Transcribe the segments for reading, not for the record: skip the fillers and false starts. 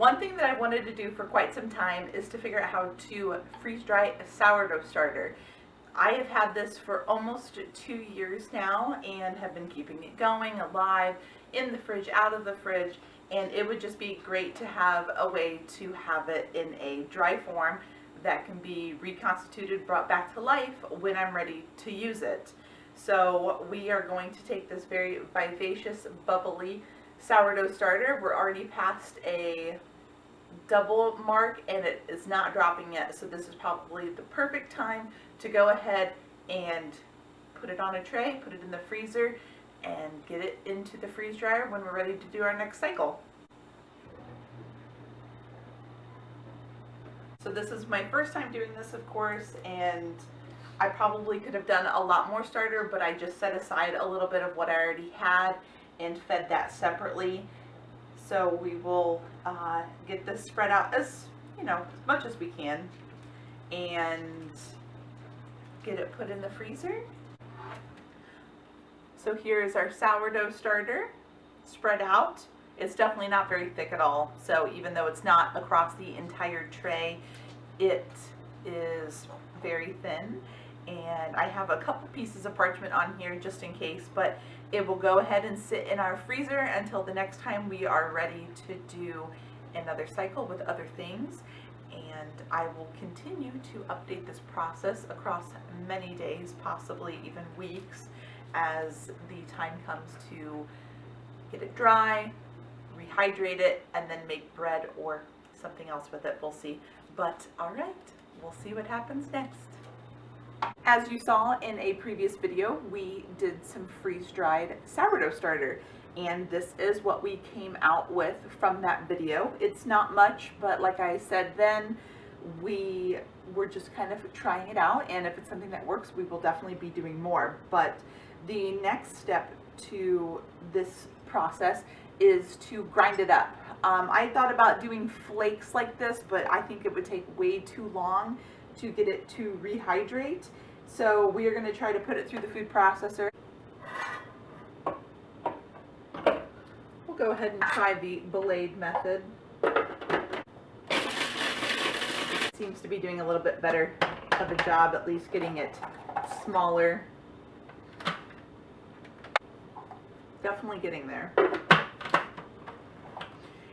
One thing that I wanted to do for quite some time is to figure out how to freeze dry a sourdough starter. I have had this for almost 2 years now and have been keeping it going, alive, in the fridge, out of the fridge, and it would just be great to have a way to have it in a dry form that can be reconstituted, brought back to life when I'm ready to use it. So we are going to take this very vivacious, bubbly sourdough starter. We're already past a double mark and it is not dropping yet, so this is probably the perfect time to go ahead and put it on a tray, put it in the freezer, and get it into the freeze dryer when we're ready to do our next cycle. So this is my first time doing this, of course, and I probably could have done a lot more starter, but I just set aside a little bit of what I already had and fed that separately. So we will get this spread out as much as we can and get it put in the freezer. So here is our sourdough starter spread out. It's definitely not very thick at all, so even though it's not across the entire tray, it is very thin. And I have a couple pieces of parchment on here just in case, but it will go ahead and sit in our freezer until the next time we are ready to do another cycle with other things. And I will continue to update this process across many days, possibly even weeks, as the time comes to get it dry, rehydrate it, and then make bread or something else with it. We'll see. But all right, we'll see what happens next. As you saw in a previous video, we did some freeze-dried sourdough starter, and this is what we came out with from that video. It's not much, but like I said then, we were just kind of trying it out, and if it's something that works, we will definitely be doing more. But the next step to this process is to grind it up. I thought about doing flakes like this, but I think it would take way too long to get it to rehydrate. So we are going to try to put it through the food processor. We'll go ahead and try the blade method. Seems to be doing a little bit better of a job, at least getting it smaller. Definitely getting there.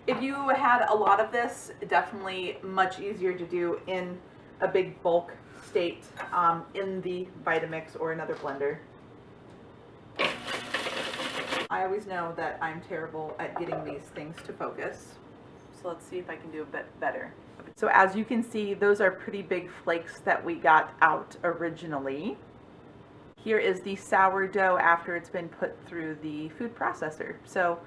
If you had a lot of this, definitely much easier to do in a big bulk state in the Vitamix or another blender. I always know that I'm terrible at getting these things to focus, so let's see if I can do a bit better. So as you can see, those are pretty big flakes that we got out originally. Here is the sourdough after it's been put through the food processor. So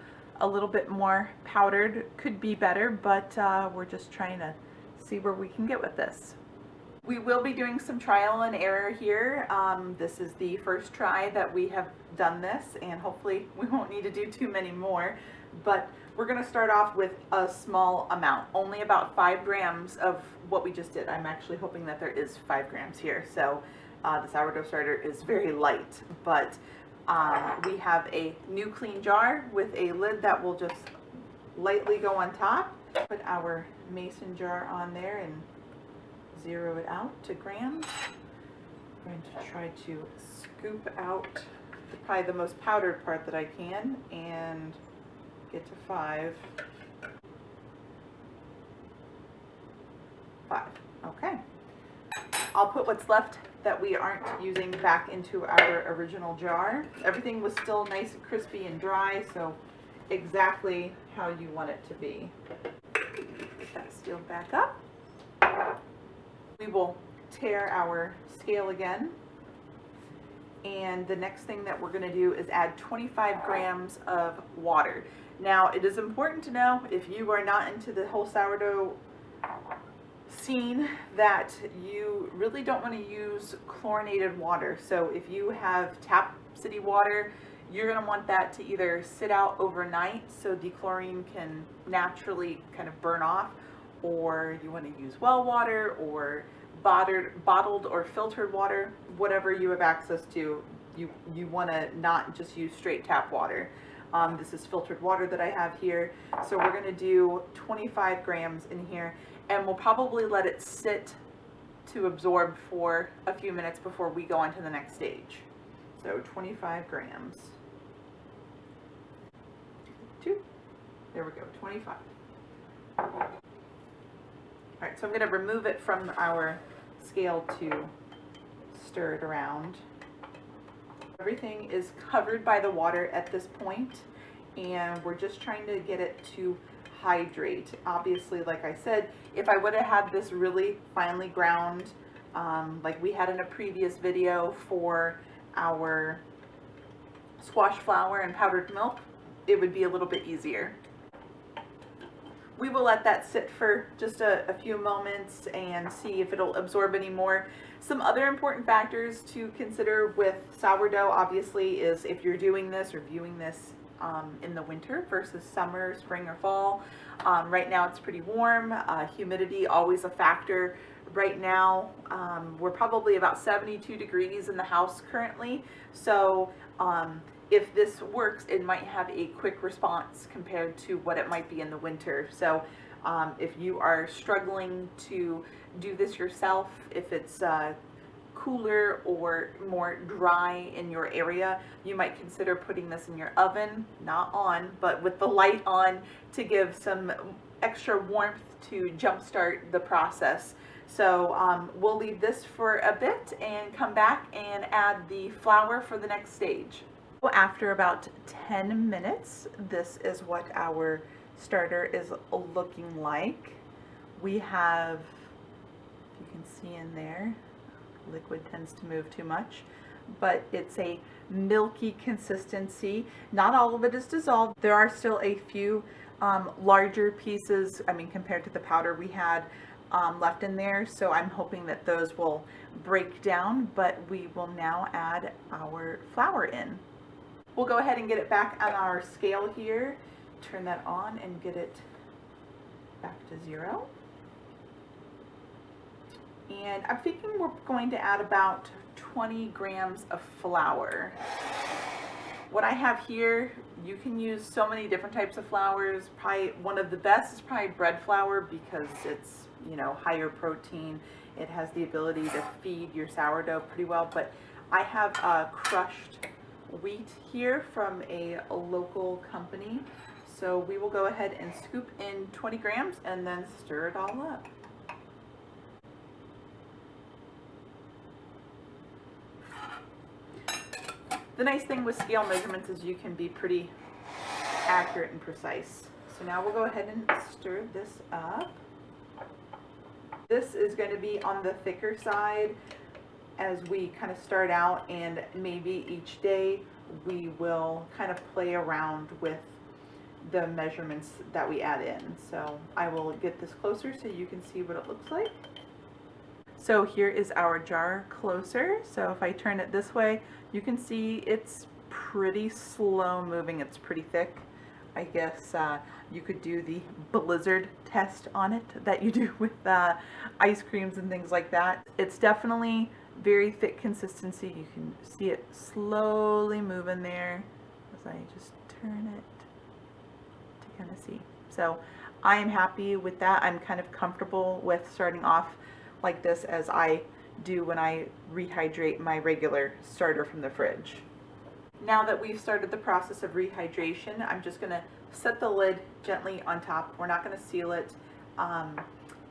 a little bit more powdered could be better, but we're just trying to see where we can get with this. We will be doing some trial and error here. This is the first try that we have done this, and hopefully we won't need to do too many more. But we're going to start off with a small amount, only about 5 grams of what we just did. I'm actually hoping that there is 5 grams here. So the sourdough starter is very light, but we have a new clean jar with a lid that will just lightly go on top. Put our mason jar on there and zero it out to grams. I'm going to try to scoop out probably the most powdered part that I can and get to 5. Okay. I'll put what's left that we aren't using back into our original jar. Everything was still nice and crispy and dry, so exactly how you want it to be. Get that sealed back up. We will tear our scale again, and the next thing that we're going to do is add 25 grams of water. Now, it is important to know, if you are not into the whole sourdough scene, that you really don't want to use chlorinated water. So if you have tap city water, you're going to want that to either sit out overnight so the chlorine can naturally kind of burn off, or you want to use well water or bottled or filtered water, whatever you have access to. You want to not just use straight tap water. This is filtered water that I have here. So we're going to do 25 grams in here, and we'll probably let it sit to absorb for a few minutes before we go on to the next stage. So 25 grams. There we go, 25. All right, so I'm going to remove it from our scale to stir it around. Everything is covered by the water at this point, and we're just trying to get it to hydrate. Obviously, like I said, if I would have had this really finely ground, like we had in a previous video for our squash flour and powdered milk, it would be a little bit easier. We will let that sit for just a few moments and see if it'll absorb any more. Some other important factors to consider with sourdough, obviously, is if you're doing this or viewing this in the winter versus summer, spring, or fall. Right now it's pretty warm. Humidity, always a factor. Right now, we're probably about 72 degrees in the house currently. So if this works, it might have a quick response compared to what it might be in the winter. So if you are struggling to do this yourself, if it's cooler or more dry in your area, you might consider putting this in your oven, not on, but with the light on, to give some extra warmth to jumpstart the process. So we'll leave this for a bit and come back and add the flour for the next stage. After about 10 minutes, this is what our starter is looking like. We have, you can see in there, liquid tends to move too much, but it's a milky consistency. Not all of it is dissolved. There are still a few larger pieces, compared to the powder we had left in there, so I'm hoping that those will break down, but we will now add our flour in. We'll go ahead and get it back on our scale here, turn that on and get it back to 0. And I'm thinking we're going to add about 20 grams of flour. What I have here, you can use so many different types of flours. Probably one of the best is probably bread flour because it's, higher protein. It has the ability to feed your sourdough pretty well, but I have crushed wheat here from a local company. So we will go ahead and scoop in 20 grams and then stir it all up. The nice thing with scale measurements is you can be pretty accurate and precise. So now we'll go ahead and stir this up. This is going to be on the thicker side as we kind of start out, and maybe each day we will kind of play around with the measurements that we add in. So I will get this closer so you can see what it looks like. So here is our jar closer. So if I turn it this way, you can see it's pretty slow moving. It's pretty thick. I guess you could do the blizzard test on it that you do with ice creams and things like that. It's definitely very thick consistency. You can see it slowly moving there as I just turn it to kind of see. So I am happy with that. I'm kind of comfortable with starting off like this as I do when I rehydrate my regular starter from the fridge. Now that we've started the process of rehydration, I'm just going to set the lid gently on top. We're not going to seal it.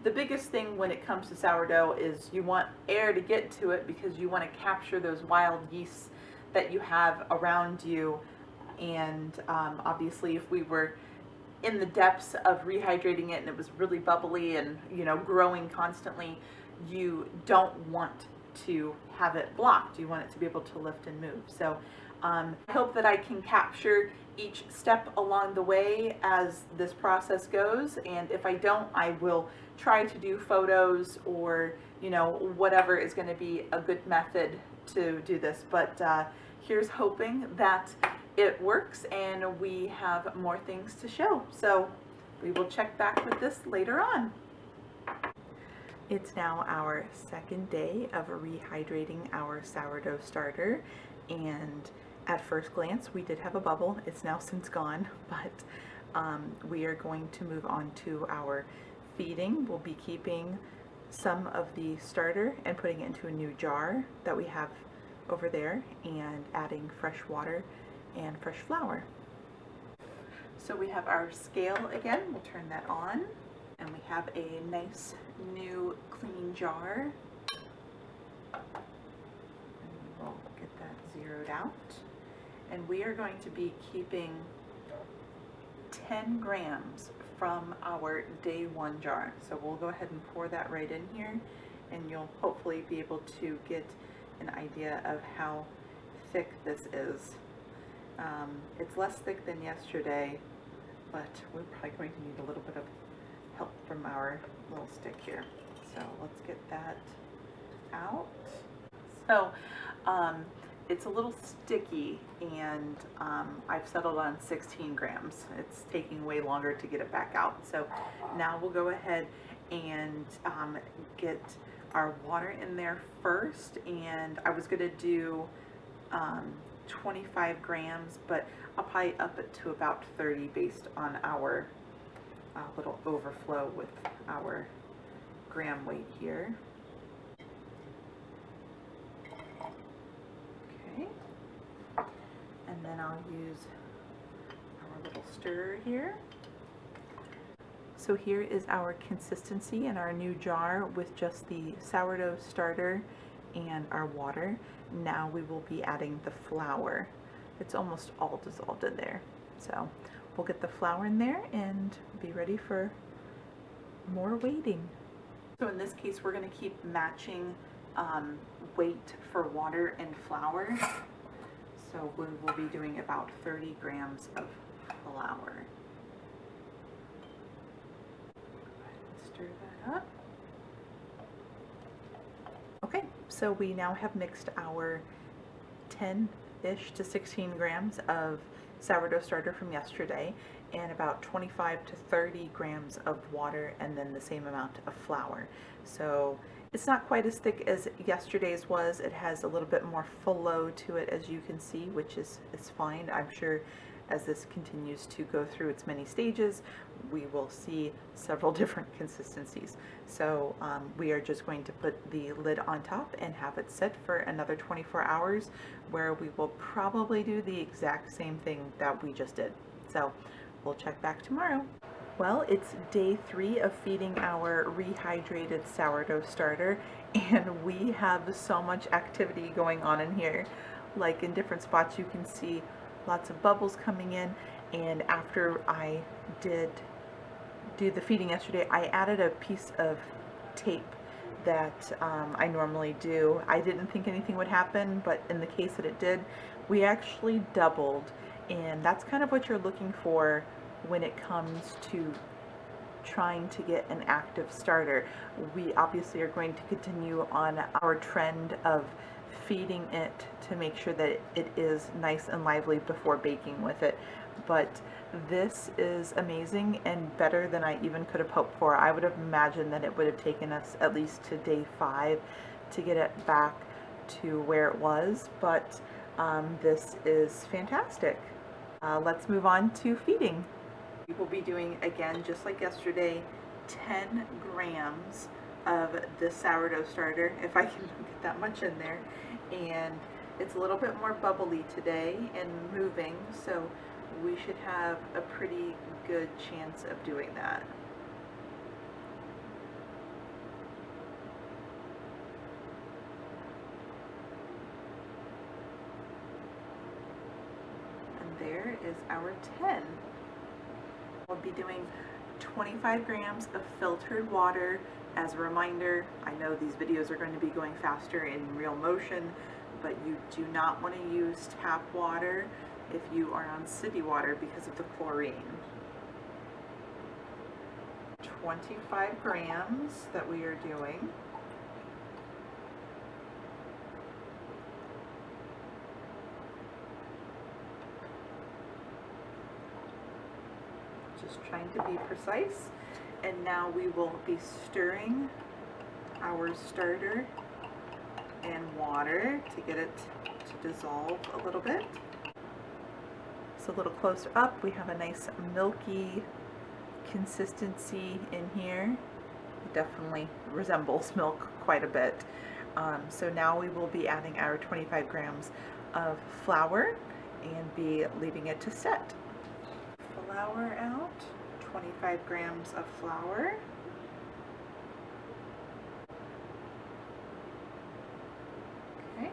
The biggest thing when it comes to sourdough is you want air to get to it because you want to capture those wild yeasts that you have around you. And obviously if we were in the depths of rehydrating it and it was really bubbly and growing constantly, you don't want to have it blocked. You want it to be able to lift and move. So I hope that I can capture each step along the way as this process goes, and if I don't, I will try to do photos or whatever is going to be a good method to do this. But here's hoping that it works and we have more things to show. So we will check back with this later on. It's now our second day of rehydrating our sourdough starter, and At first glance, we did have a bubble. It's now since gone, but we are going to move on to our feeding. We'll be keeping some of the starter and putting it into a new jar that we have over there and adding fresh water and fresh flour. So we have our scale again. We'll turn that on, and we have a nice new clean jar. And we'll get that zeroed out. And we are going to be keeping 10 grams from our day 1 jar. So we'll go ahead and pour that right in here, and you'll hopefully be able to get an idea of how thick this is. It's less thick than yesterday, but we're probably going to need a little bit of help from our little stick here. So let's get that out. So it's a little sticky, and I've settled on 16 grams. It's taking way longer to get it back out. So now we'll go ahead and get our water in there first, and I was going to do 25 grams, but I'll probably up it to about 30 based on our little overflow with our gram weight here. Okay, and then I'll use our little stirrer here. So here is our consistency in our new jar with just the sourdough starter and our water. Now we will be adding the flour. It's almost all dissolved in there. So we'll get the flour in there and be ready for more waiting. So in this case, we're going to keep matching weight for water and flour. So we will be doing about 30 grams of flour. Stir that up. Okay, so we now have mixed our 10-ish to 16 grams of sourdough starter from yesterday and about 25 to 30 grams of water, and then the same amount of flour. So it's not quite as thick as yesterday's was. It has a little bit more flow to it, as you can see, which is fine. I'm sure as this continues to go through its many stages, we will see several different consistencies. So we are just going to put the lid on top and have it set for another 24 hours, where we will probably do the exact same thing that we just did. So we'll check back tomorrow. Well, it's day 3 of feeding our rehydrated sourdough starter, and we have so much activity going on in here. Like in different spots, you can see lots of bubbles coming in, and after I did do the feeding yesterday, I added a piece of tape that I normally do. I didn't think anything would happen, but in the case that it did, we actually doubled, and that's kind of what you're looking for when it comes to trying to get an active starter. We obviously are going to continue on our trend of feeding it to make sure that it is nice and lively before baking with it. But this is amazing and better than I even could have hoped for. I would have imagined that it would have taken us at least to day 5 to get it back to where it was, but this is fantastic. Let's move on to feeding. We will be doing, again, just like yesterday, 10 grams of the sourdough starter, if I can get that much in there. And it's a little bit more bubbly today and moving, so we should have a pretty good chance of doing that. And there is our 10. We'll be doing 25 grams of filtered water. As a reminder, I know these videos are going to be going faster in real motion, but you do not want to use tap water if you are on city water because of the chlorine. 25 grams that we are doing. Just trying to be precise. And now we will be stirring our starter and water to get it to dissolve a little bit. this a little closer up, we have a nice milky consistency in here. It definitely resembles milk quite a bit. So now we will be adding our 25 grams of flour and be leaving it to set. Flour out, 25 grams of flour. Okay.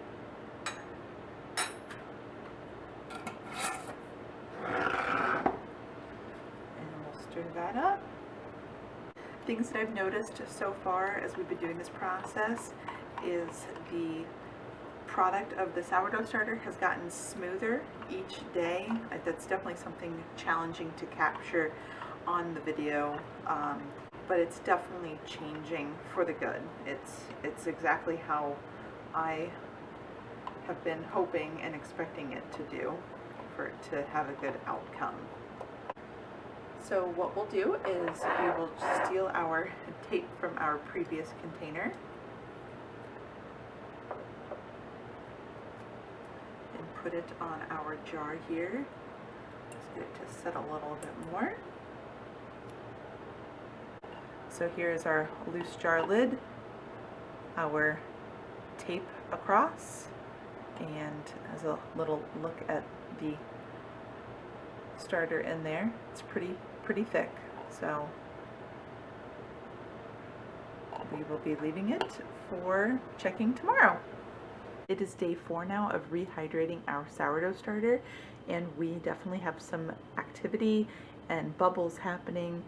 And we'll stir that up. Things that I've noticed so far as we've been doing this process is the product of the sourdough starter has gotten smoother each day. That's definitely something challenging to capture on the video, but it's definitely changing for the good. It's exactly how I have been hoping and expecting it to do, for it to have a good outcome. So what we'll do is we will steal our tape from our previous container and put it on our jar here. Just get it to set a little bit more. So here's our loose jar lid, our tape across, and as a little look at the starter in there, it's pretty thick, so we will be leaving it for checking tomorrow. It is day 4 now of rehydrating our sourdough starter, and we definitely have some activity and bubbles happening.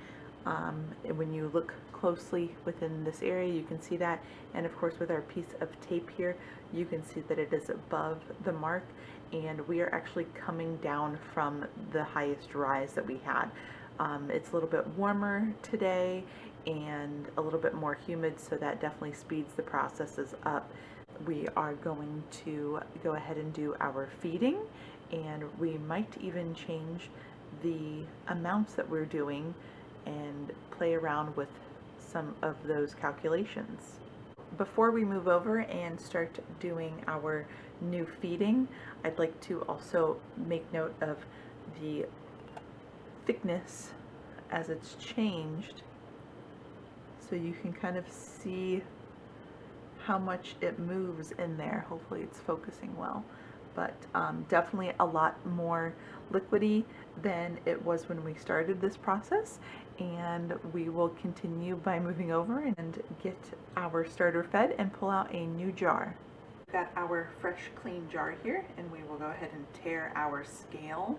When you look closely within this area, you can see that, and of course with our piece of tape here, you can see that it is above the mark, and we are actually coming down from the highest rise that we had. It's a little bit warmer today and a little bit more humid, so that definitely speeds the processes up. We are going to go ahead and do our feeding, and we might even change the amounts that we're doing and play around with some of those calculations. Before we move over and start doing our new feeding, I'd like to also make note of the thickness as it's changed, so you can kind of see how much it moves in there. Hopefully it's focusing well, but definitely a lot more liquidy than it was when we started this process, and we will continue by moving over and get our starter fed and pull out a new jar. We've got our fresh clean jar here, and we will go ahead and tare our scale.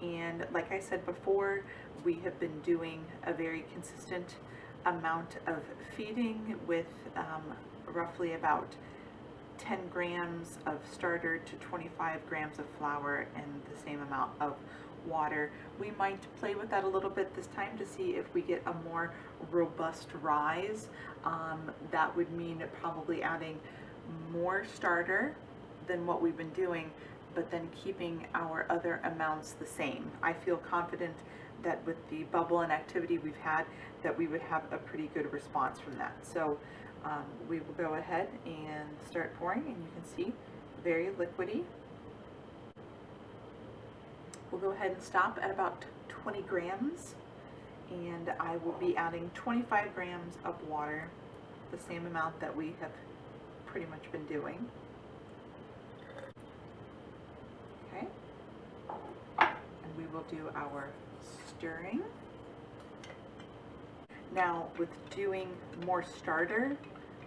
And like I said before, we have been doing a very consistent amount of feeding with roughly about 10 grams of starter to 25 grams of flour and the same amount of water. We might play with that a little bit this time to see if we get a more robust rise. That would mean probably adding more starter than what we've been doing, but then keeping our other amounts the same. I feel confident that with the bubble and activity we've had, that we would have a pretty good response from that. So we will go ahead and start pouring, and you can see very liquidy. We'll go ahead and stop at about 20 grams, and I will be adding 25 grams of water, the same amount that we have pretty much been doing. Okay, and we will do our stirring. Now, with doing more starter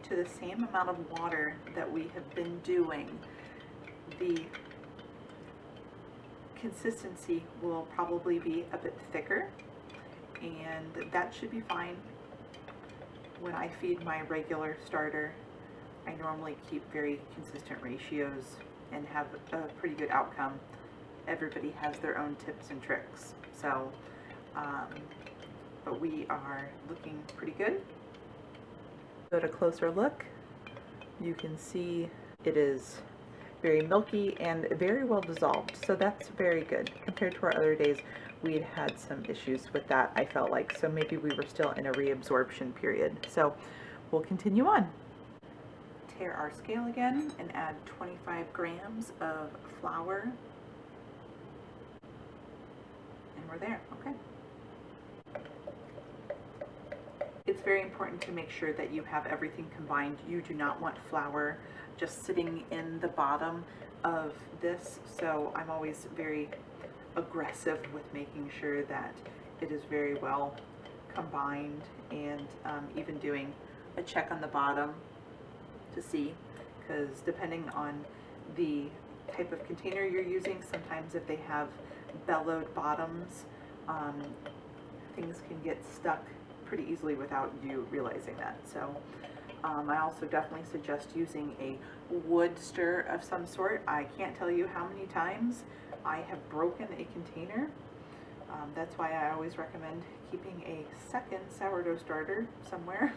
to the same amount of water that we have been doing, the consistency will probably be a bit thicker, and that should be fine. When I feed my regular starter, I normally keep very consistent ratios and have a pretty good outcome. Everybody has their own tips and tricks, so but we are looking pretty good. At a closer look, you can see it is very milky and very well dissolved, so that's very good. Compared to our other days, we had some issues with that, I felt like, so maybe we were still in a reabsorption period. So we'll continue on. Tare our scale again and add 25 grams of flour. And we're there. Okay. It's very important to make sure that you have everything combined. You do not want flour just sitting in the bottom of this, so I'm always very aggressive with making sure that it is very well combined, and even doing a check on the bottom to see, because depending on the type of container you're using, sometimes if they have bellowed bottoms, things can get stuck pretty easily without you realizing that. So I also definitely suggest using a wood stir of some sort. I can't tell you how many times I have broken a container. That's why I always recommend keeping a second sourdough starter somewhere.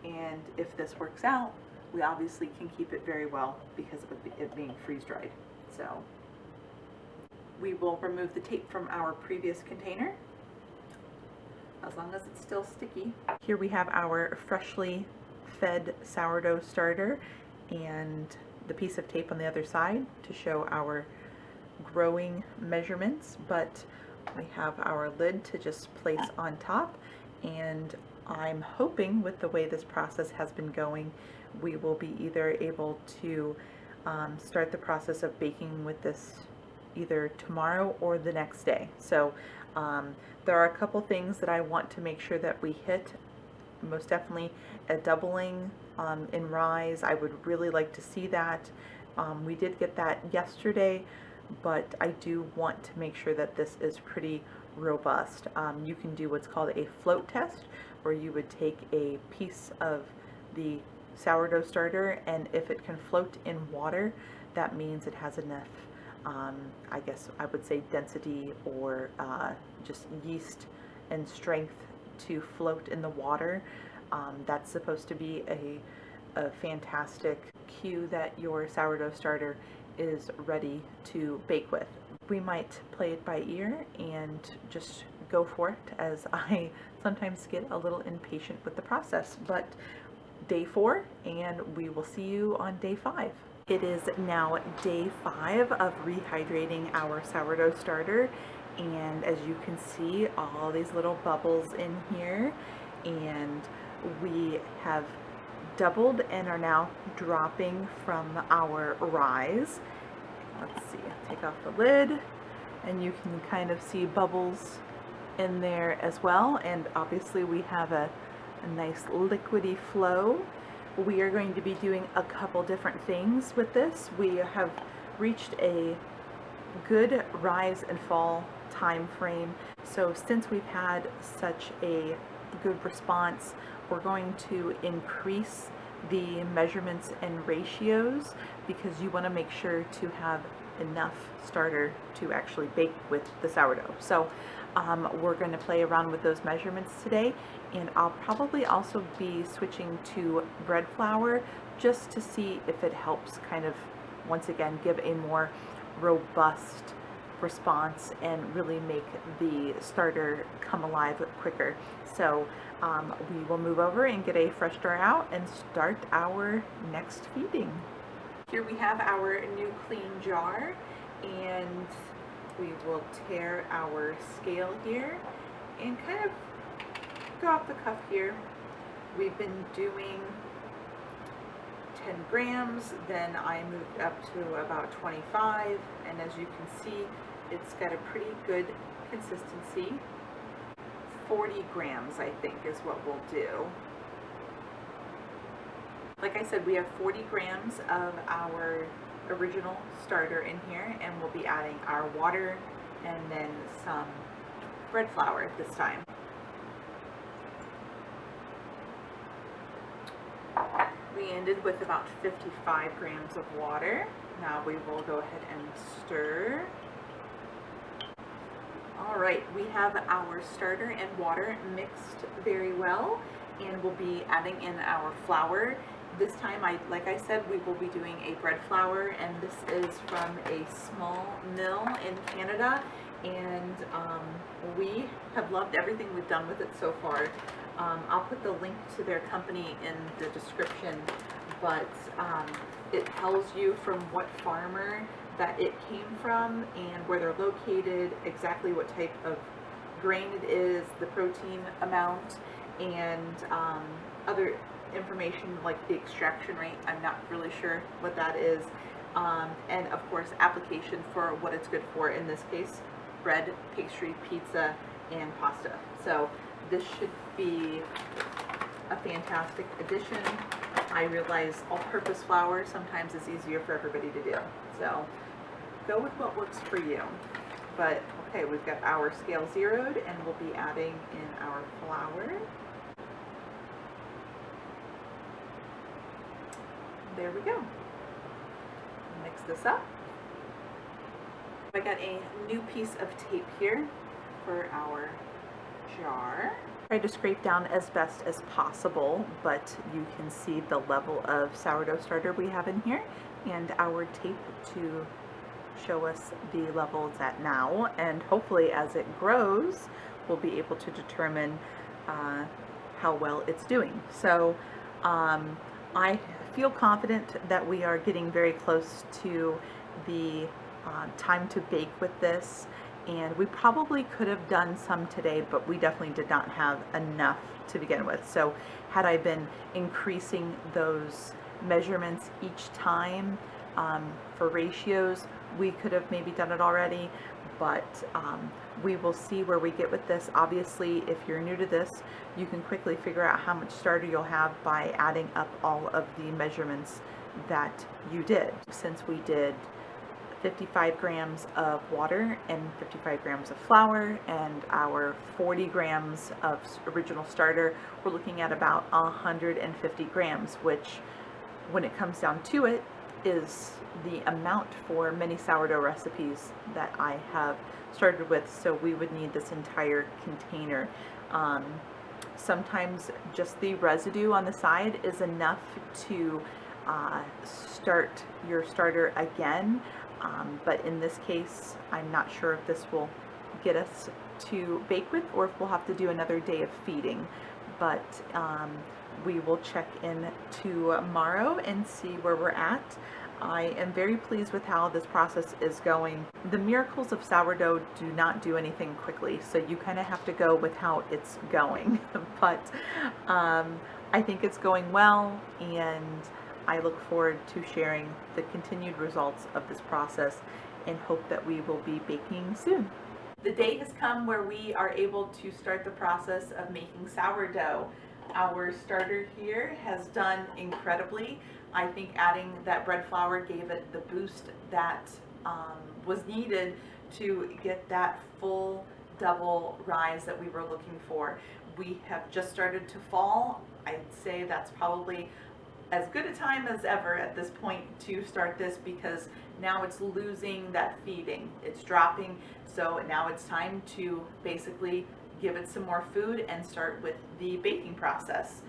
And if this works out, we obviously can keep it very well because of it being freeze-dried. So we will remove the tape from our previous container, as long as it's still sticky. Here we have our freshly fed sourdough starter and the piece of tape on the other side to show our growing measurements, but we have our lid to just place on top, and I'm hoping with the way this process has been going, we will be either able to start the process of baking with this either tomorrow or the next day. So there are a couple things that I want to make sure that we hit. Most definitely a doubling in rise. I would really like to see that. We did get that yesterday, but I do want to make sure that this is pretty robust. You can do what's called a float test, where you would take a piece of the sourdough starter, and if it can float in water, that means it has enough, I guess I would say, density or just yeast and strength to float in the water. That's supposed to be a fantastic cue that your sourdough starter is ready to bake with. We might play it by ear and just go for it, as I sometimes get a little impatient with the process. But day 4, and we will see you on day 5. It is now day 5 of rehydrating our sourdough starter, and as you can see, all these little bubbles in here, and we have doubled and are now dropping from our rise. Let's see, take off the lid, and you can kind of see bubbles in there as well, and obviously we have a nice liquidy flow. We are going to be doing a couple different things with this. We have reached a good rise and fall time frame, so since we've had such a good response, we're going to increase the measurements and ratios, because you want to make sure to have enough starter to actually bake with the sourdough. So we're going to play around with those measurements today, and I'll probably also be switching to bread flour just to see if it helps kind of, once again, give a more robust response and really make the starter come alive quicker. So we will move over and get a fresh stir out and start our next feeding. Here we have our new clean jar, and we will tear our scale here and kind of go off the cuff here. We've been doing 10 grams, then I moved up to about 25, and as you can see, it's got a pretty good consistency. 40 grams, I think, is what we'll do. Like I said, we have 40 grams of our original starter in here, and we'll be adding our water and then some bread flour this time. We ended with about 55 grams of water. Now we will go ahead and stir. Alright, we have our starter and water mixed very well, and we'll be adding in our flour. This time, like I said, we will be doing a bread flour, and this is from a small mill in Canada, and we have loved everything we've done with it so far. I'll put the link to their company in the description, but it tells you from what farmer that it came from and where they're located, exactly what type of grain it is, the protein amount, and other information like the extraction rate. I'm not really sure what that is. And of course, application for what it's good for, in this case, bread, pastry, pizza, and pasta. So this should be a fantastic addition. I realize all-purpose flour sometimes is easier for everybody to do. So go with what works for you. But okay, we've got our scale zeroed, and we'll be adding in our flour. There we go. Mix this up. I got a new piece of tape here for our jar. Try to scrape down as best as possible, but you can see the level of sourdough starter we have in here, and our tape to show us the level it's at now, and hopefully as it grows we'll be able to determine how well it's doing. So I feel confident that we are getting very close to the time to bake with this, and we probably could have done some today, but we definitely did not have enough to begin with. So had I been increasing those measurements each time for ratios, we could have maybe done it already, but we will see where we get with this. Obviously, if you're new to this, you can quickly figure out how much starter you'll have by adding up all of the measurements that you did. Since we did 55 grams of water and 55 grams of flour and our 40 grams of original starter, we're looking at about 150 grams, which when it comes down to it is the amount for many sourdough recipes that I have started with. So we would need this entire container. Sometimes just the residue on the side is enough to start your starter again. But in this case, I'm not sure if this will get us to bake with or if we'll have to do another day of feeding. But we will check in tomorrow and see where we're at. I am very pleased with how this process is going. The miracles of sourdough do not do anything quickly, so you kind of have to go with how it's going. But I think it's going well, and I look forward to sharing the continued results of this process and hope that we will be baking soon. The day has come where we are able to start the process of making sourdough. Our starter here has done incredibly. I think adding that bread flour gave it the boost that was needed to get that full double rise that we were looking for. We have just started to fall. I'd say that's probably as good a time as ever at this point to start this, because now it's losing that feeding. It's dropping, so now it's time to basically give it some more food and start with the baking process.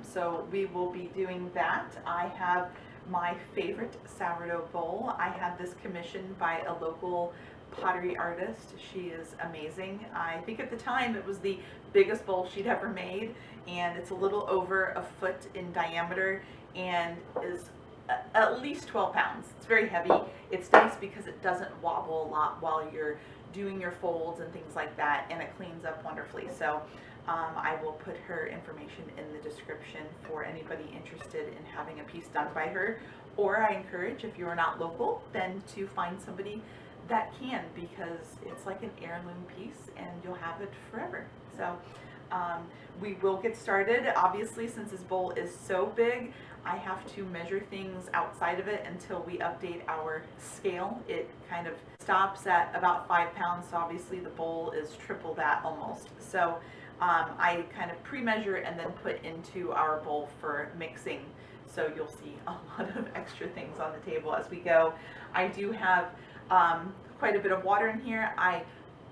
So we will be doing that. I have my favorite sourdough bowl. I had this commissioned by a local pottery artist. She is amazing. I think at the time it was the biggest bowl she'd ever made, and it's a little over a foot in diameter and is at least 12 pounds. It's very heavy. It's nice because it doesn't wobble a lot while you're doing your folds and things like that, and it cleans up wonderfully. So I will put her information in the description for anybody interested in having a piece done by her, or I encourage, if you're not local, then to find somebody that can, because it's like an heirloom piece and you'll have it forever. So we will get started. Obviously, since this bowl is so big, I have to measure things outside of it until we update our scale. It kind of stops at about 5 pounds, so obviously the bowl is triple that almost. So I kind of pre-measure and then put into our bowl for mixing. So you'll see a lot of extra things on the table as we go. I do have quite a bit of water in here. I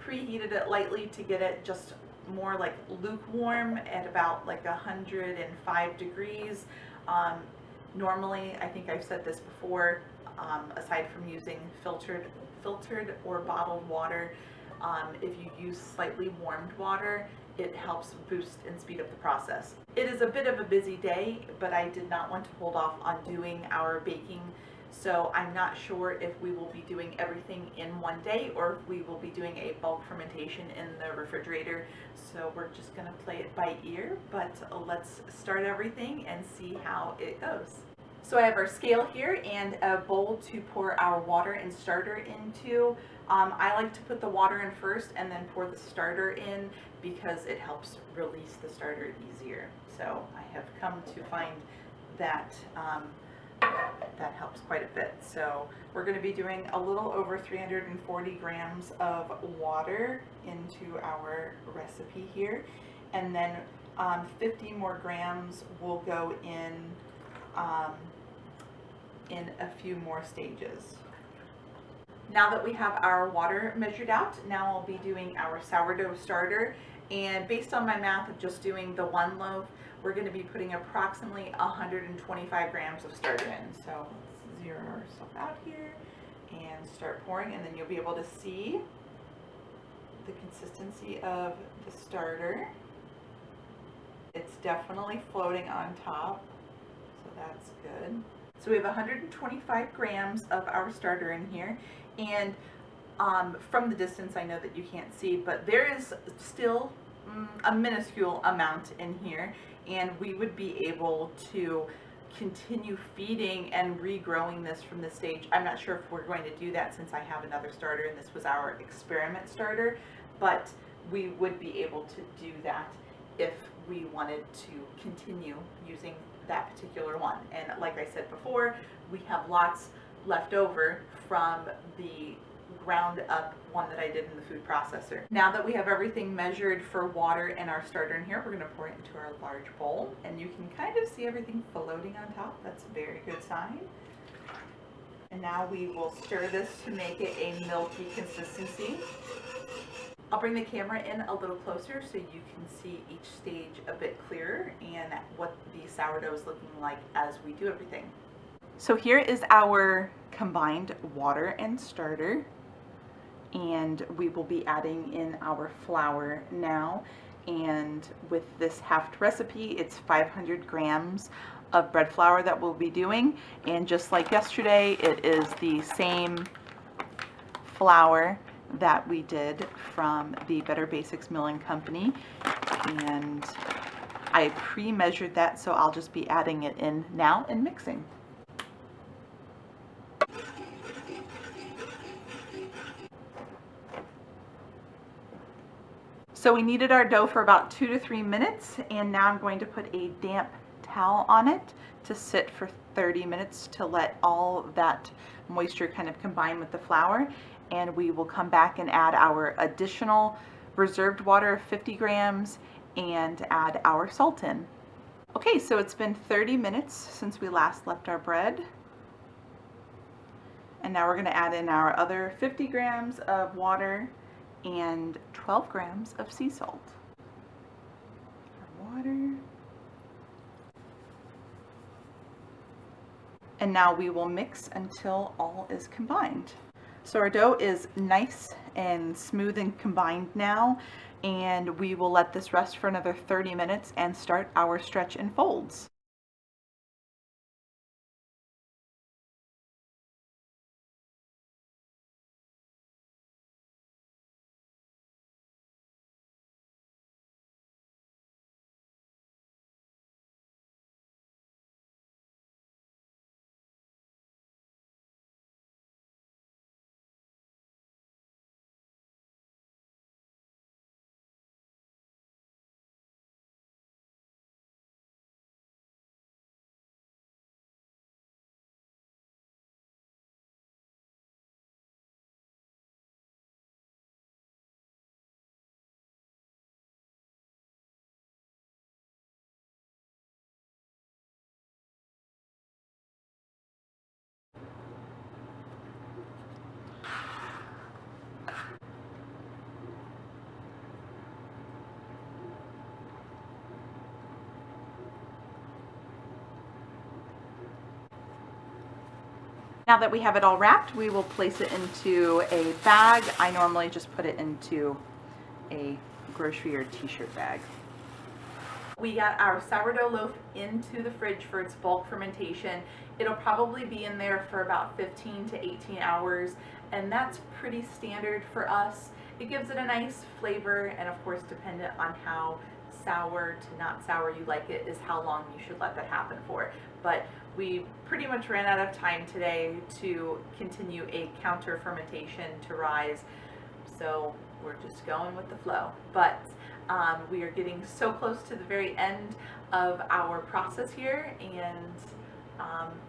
preheated it lightly to get it just more like lukewarm at about like 105 degrees. Normally, I think I've said this before, aside from using filtered or bottled water, if you use slightly warmed water, it helps boost and speed up the process. It is a bit of a busy day, but I did not want to hold off on doing our baking So I'm not sure if we will be doing everything in one day or if we will be doing a bulk fermentation in the refrigerator. So we're just gonna play it by ear, but let's start everything and see how it goes. So I have our scale here and a bowl to pour our water and starter into. I like to put the water in first and then pour the starter in because it helps release the starter easier. So I have come to find that that helps quite a bit. So we're going to be doing a little over 340 grams of water into our recipe here, and then 50 more grams will go in a few more stages. Now that we have our water measured out, now I'll be doing our sourdough starter, and based on my math of just doing the one loaf, we're going to be putting approximately 125 grams of starter in. So let's zero ourselves out here and start pouring, and then you'll be able to see the consistency of the starter. It's definitely floating on top, so that's good. So we have 125 grams of our starter in here, and from the distance I know that you can't see, but there is still a minuscule amount in here, and we would be able to continue feeding and regrowing this from this stage. I'm not sure if we're going to do that since I have another starter and this was our experiment starter, but we would be able to do that if we wanted to continue using that particular one. And like I said before, we have lots left over from the ground up one that I did in the food processor. Now that we have everything measured for water and our starter in here, we're going to pour it into our large bowl, and you can kind of see everything floating on top. That's a very good sign. And now we will stir this to make it a milky consistency. I'll bring the camera in a little closer so you can see each stage a bit clearer and what the sourdough is looking like as we do everything. So here is our combined water and starter, and we will be adding in our flour now. And with this halved recipe, it's 500 grams of bread flour that we'll be doing, and just like yesterday, it is the same flour that we did from the Better Basics Milling Company, and I pre-measured that, so I'll just be adding it in now and mixing. So we kneaded our dough for about 2 to 3 minutes, and now I'm going to put a damp towel on it to sit for 30 minutes to let all that moisture kind of combine with the flour, and we will come back and add our additional reserved water of 50 grams and add our salt in. Okay, so it's been 30 minutes since we last left our bread, and now we're going to add in our other 50 grams of water and 12 grams of sea salt. Our water. And now we will mix until all is combined. So our dough is nice and smooth and combined now, and we will let this rest for another 30 minutes and start our stretch and folds. Now that we have it all wrapped, we will place it into a bag. I normally just put it into a grocery or t-shirt bag. We got our sourdough loaf into the fridge for its bulk fermentation. It'll probably be in there for about 15 to 18 hours, and that's pretty standard for us. It gives it a nice flavor, and of course, dependent on how sour to not sour you like it, is how long you should let that happen for. But we pretty much ran out of time today to continue a counter fermentation to rise, so we're just going with the flow. But we are getting so close to the very end of our process here, and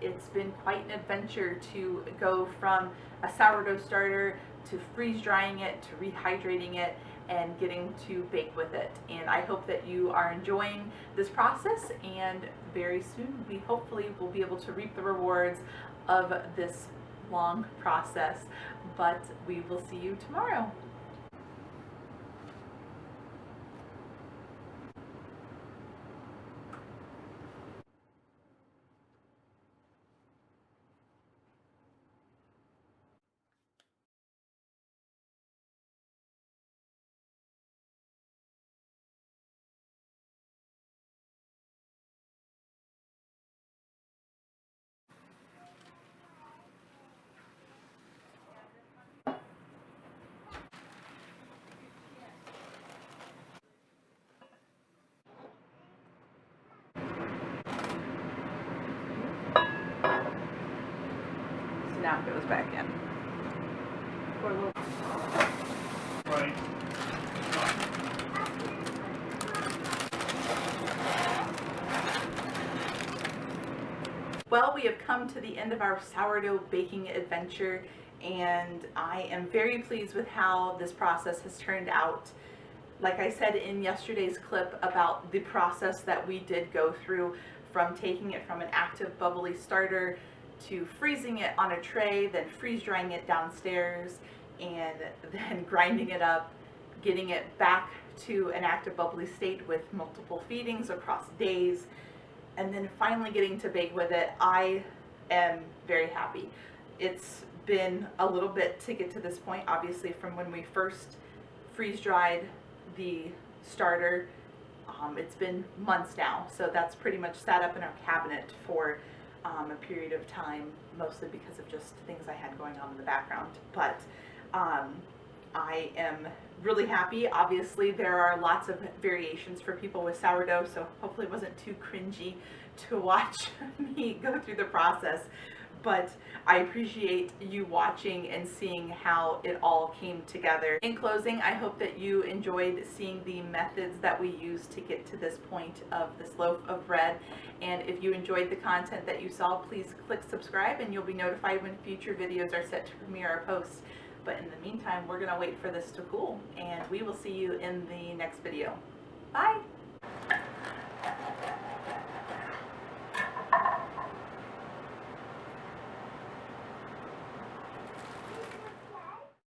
it's been quite an adventure to go from a sourdough starter to freeze drying it to rehydrating it and getting to bake with it. And I hope that you are enjoying this process, and very soon we hopefully will be able to reap the rewards of this long process. But we will see you tomorrow. So now it goes back in. Right. Well, we have come to the end of our sourdough baking adventure, and I am very pleased with how this process has turned out. Like I said in yesterday's clip about the process that we did go through, from taking it from an active bubbly starter to freezing it on a tray, then freeze drying it downstairs, and then grinding it up, getting it back to an active bubbly state with multiple feedings across days, and then finally getting to bake with it. I am very happy. It's been a little bit to get to this point, obviously, from when we first freeze dried the starter. It's been months now, so that's pretty much sat up in our cabinet for a period of time, mostly because of just things I had going on in the background. But I am really happy. Obviously, there are lots of variations for people with sourdough, so hopefully it wasn't too cringy to watch me go through the process. But I appreciate you watching and seeing how it all came together. In closing, I hope that you enjoyed seeing the methods that we used to get to this point of this loaf of bread. And if you enjoyed the content that you saw, please click subscribe and you'll be notified when future videos are set to premiere or post. But in the meantime, we're gonna wait for this to cool, and we will see you in the next video. Bye!